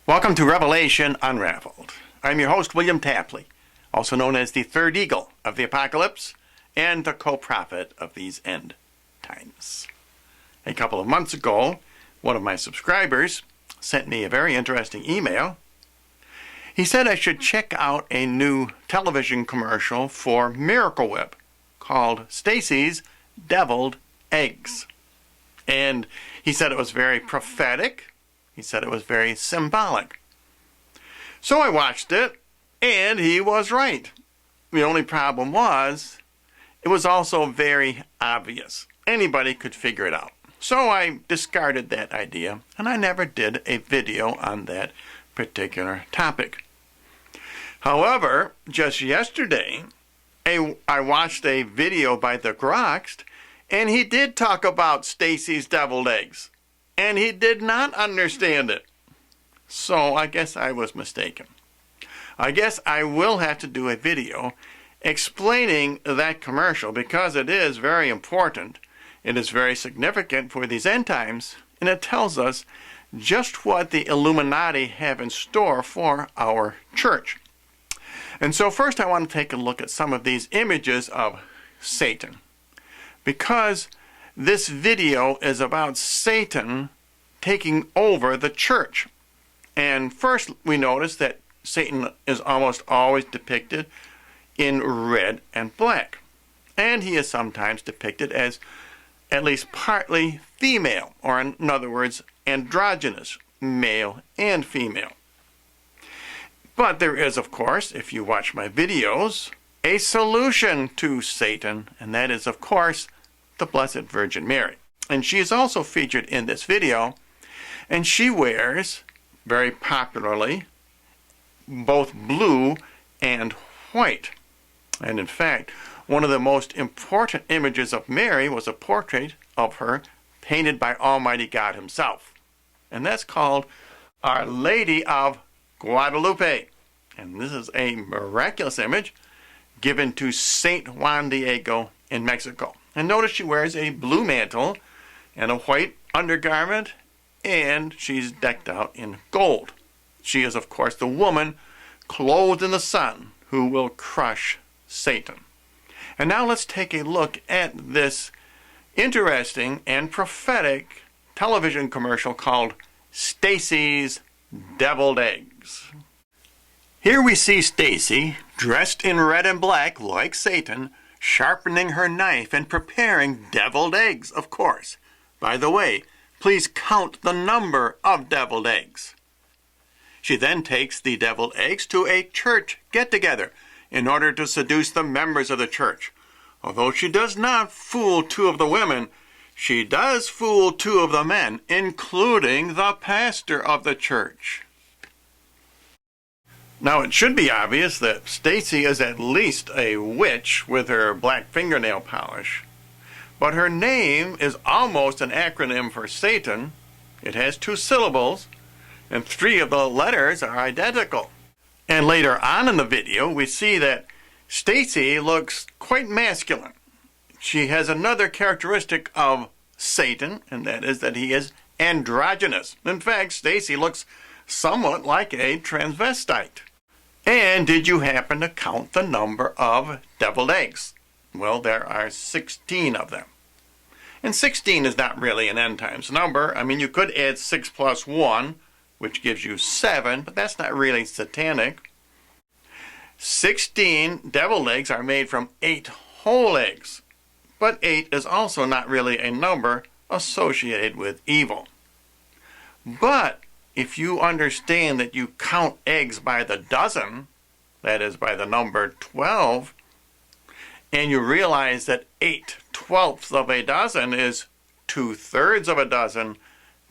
Welcome to Revelation Unraveled. I'm your host, William Tapley, also known as the third eagle of the apocalypse and the co-prophet of these end times. A couple of months ago, one of my subscribers sent me a very interesting email. He said I should check out a new television commercial for Miracle Whip called Stacy's Deviled Eggs. And he said it was very prophetic. He said it was very symbolic. So I watched it, and he was right. The only problem was, it was also very obvious. Anybody could figure it out. So I discarded that idea, and I never did a video on that particular topic. However, just yesterday, I watched a video by the Groxt, and he did talk about Stacy's deviled eggs. And he did not understand it. So I guess I was mistaken. I guess I will have to do a video explaining that commercial because it is very important. It is very significant for these end times, and it tells us just what the Illuminati have in store for our church. And so first I want to take a look at some of these images of Satan, because this video is about Satan taking over the church. And first we notice that Satan is almost always depicted in red and black. And he is sometimes depicted as at least partly female, or in other words, androgynous, male and female. But there is, of course, if you watch my videos, a solution to Satan, and that is, of course, the Blessed Virgin Mary. And she is also featured in this video, and she wears, very popularly, both blue and white. And in fact, one of the most important images of Mary was a portrait of her painted by Almighty God himself. And that's called Our Lady of Guadalupe. And this is a miraculous image given to Saint Juan Diego in Mexico. And notice she wears a blue mantle and a white undergarment, and she's decked out in gold. She is, of course, the woman clothed in the sun who will crush Satan. And now let's take a look at this interesting and prophetic television commercial called Stacy's Deviled Eggs. Here we see Stacy, dressed in red and black like Satan, sharpening her knife and preparing deviled eggs, of course. By the way, please count the number of deviled eggs. She then takes the deviled eggs to a church get-together in order to seduce the members of the church. Although she does not fool two of the women, she does fool two of the men, including the pastor of the church. Now, it should be obvious that Stacy is at least a witch with her black fingernail polish. But her name is almost an acronym for Satan. It has 2 syllables, and 3 of the letters are identical. And later on in the video, we see that Stacy looks quite masculine. She has another characteristic of Satan, and that is that he is androgynous. In fact, Stacy looks somewhat like a transvestite. And did you happen to count the number of deviled eggs? Well, there are 16 of them. And 16 is not really an end times number. I mean, you could add 6 plus 1, which gives you 7, but that's not really satanic. 16 deviled eggs are made from 8 whole eggs. But 8 is also not really a number associated with evil. But if you understand that you count eggs by the dozen, that is by the number 12, and you realize that 8/12 of a dozen is 2/3 of a dozen,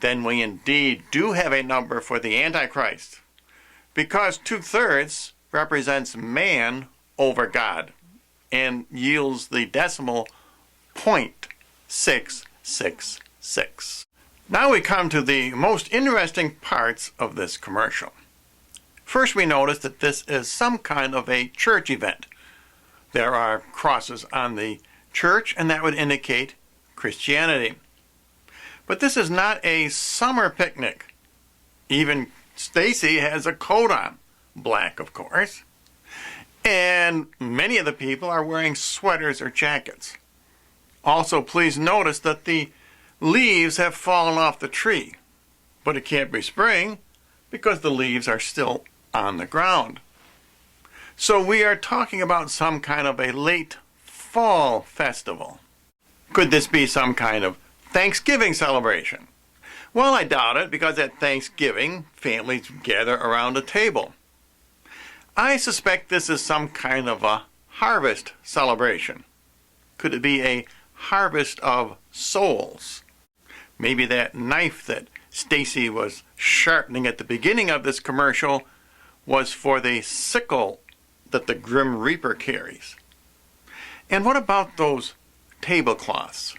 then we indeed do have a number for the Antichrist. Because 2/3 represents man over God and yields the decimal 0.666. Now we come to the most interesting parts of this commercial. First, we notice that this is some kind of a church event. There are crosses on the church, and that would indicate Christianity. But this is not a summer picnic. Even Stacy has a coat on, black of course, and many of the people are wearing sweaters or jackets. Also, please notice that the leaves have fallen off the tree, but it can't be spring because the leaves are still on the ground. So we are talking about some kind of a late fall festival. Could this be some kind of Thanksgiving celebration? Well, I doubt it, because at Thanksgiving, families gather around a table. I suspect this is some kind of a harvest celebration. Could it be a harvest of souls? Maybe that knife that Stacy was sharpening at the beginning of this commercial was for the sickle that the Grim Reaper carries. And what about those tablecloths?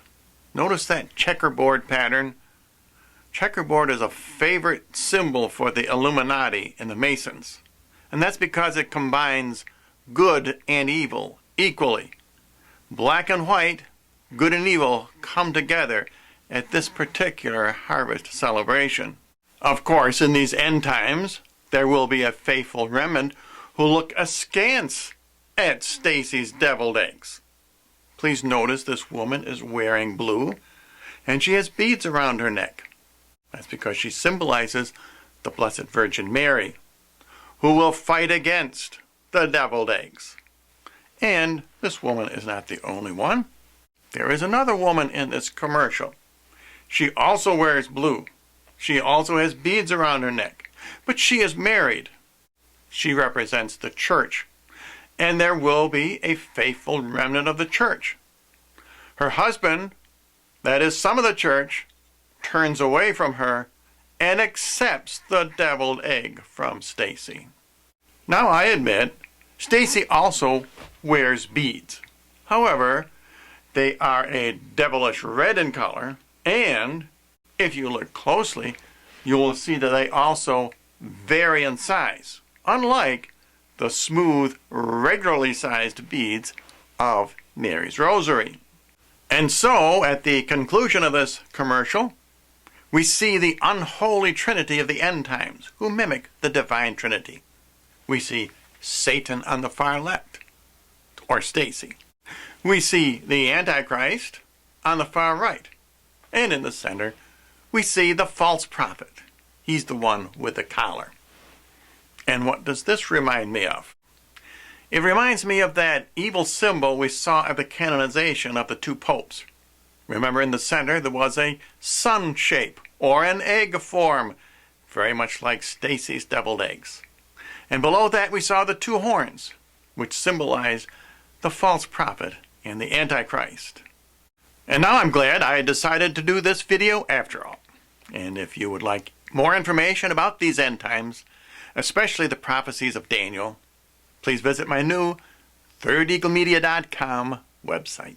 Notice that checkerboard pattern? Checkerboard is a favorite symbol for the Illuminati and the Masons. And that's because it combines good and evil equally. Black and white, good and evil, come together at this particular harvest celebration. Of course, in these end times, there will be a faithful remnant who look askance at Stacy's deviled eggs. Please notice this woman is wearing blue, and she has beads around her neck. That's because she symbolizes the Blessed Virgin Mary, who will fight against the deviled eggs. And this woman is not the only one. There is another woman in this commercial. She also wears blue. She also has beads around her neck, but she is married. She represents the church, and there will be a faithful remnant of the church. Her husband, that is some of the church, turns away from her and accepts the deviled egg from Stacy. Now, I admit, Stacy also wears beads. However, they are a devilish red in color, and if you look closely, you will see that they also vary in size, unlike the smooth, regularly sized beads of Mary's Rosary. And so, at the conclusion of this commercial, we see the unholy trinity of the end times, who mimic the divine trinity. We see Satan on the far left, or Stacy. We see the Antichrist on the far right. And in the center, we see the false prophet. He's the one with the collar. And what does this remind me of? It reminds me of that evil symbol we saw at the canonization of the two popes. Remember, in the center there was a sun shape, or an egg form, very much like Stacy's deviled eggs. And below that we saw the two horns, which symbolize the false prophet and the Antichrist. And now I'm glad I decided to do this video after all. And if you would like more information about these end times, especially the prophecies of Daniel, please visit my new ThirdEagleMedia.com website.